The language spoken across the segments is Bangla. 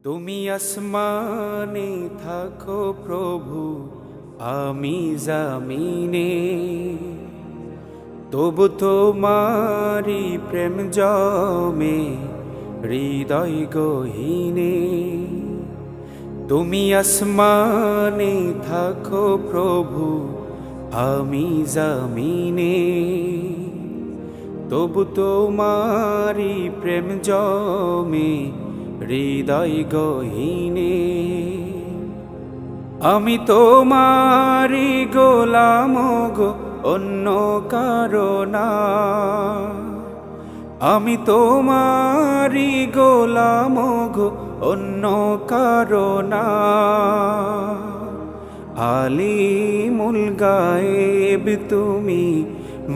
তুমি আসমানে থাকো প্রভু, আমি জামিনে, তবু তোমারি প্রেম জমে হৃদয় গহীনে। তুমি আসমানে থাকো প্রভু, আমি জামিনে, তবু তোমারি প্রেম জমে হৃদয় গহীনে। আমি তোমারি গোলাম গো, অন্য কারো না। আমি তোমারি গোলাম গো, অন্য কারো না। আলিমুল গায়েব তুমি,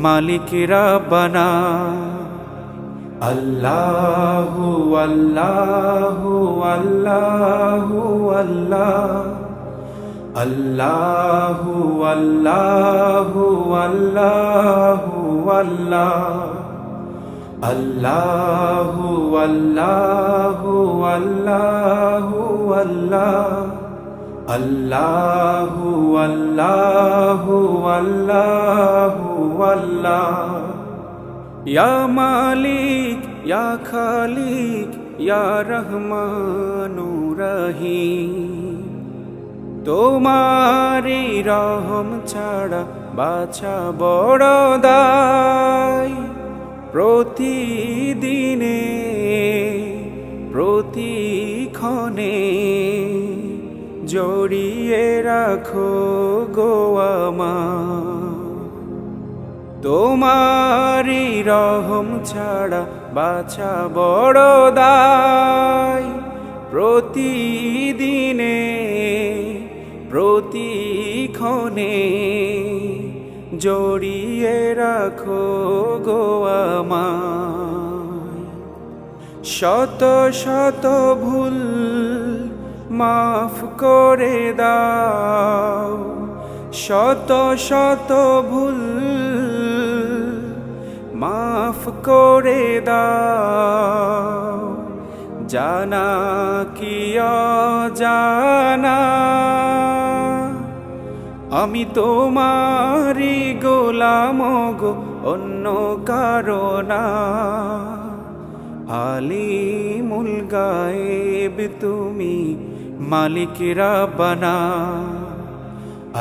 মালিক রাব্বানা। আল্লাহু আল্লাহু আল্লাহু আল্লাহ, আল্লাহু আল্লাহু আল্লাহু আল্লাহ, আল্লাহু আল্লাহু আল্লাহু আল্লাহ, আল্লাহু আল্লাহু আল্লাহু আল্লাহ। ইয়া মালিক ইয়া খালিক ইয়া রহমানু রহিম, তোমারি রহম ছাড়া বাছা বড় দায়। প্রতিদিনে প্রতিক্ষণে জড়িয়ে রাখো গো আমায়। তোমারি রহম ছাড়া বাছা বড় দায়। প্রতিদিনে প্রতিক্ষণে জড়িয়ে রাখো গো আমায়। শত শত ভুল মাফ করে দাও, শত শত ভুল মাফ করে দাও। জানা কি অজানা, আমি তোমারি গোলাম গো, অন্য কারো না। আলিমুল গায়েব তুমি, মালিক রাব্বানা।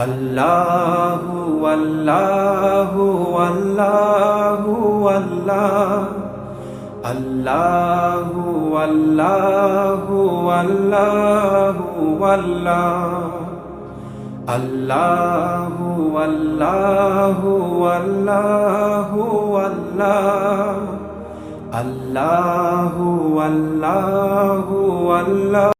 আল্লাহু আল্লাহু আল্লাহু আল্লাহ, আল্লাহু আল্লাহু আল্লাহু আল্লাহ, আল্লাহু আল্লাহু আল্লাহু আল্লাহ, আল্লাহু আল্লাহু আল্লাহ।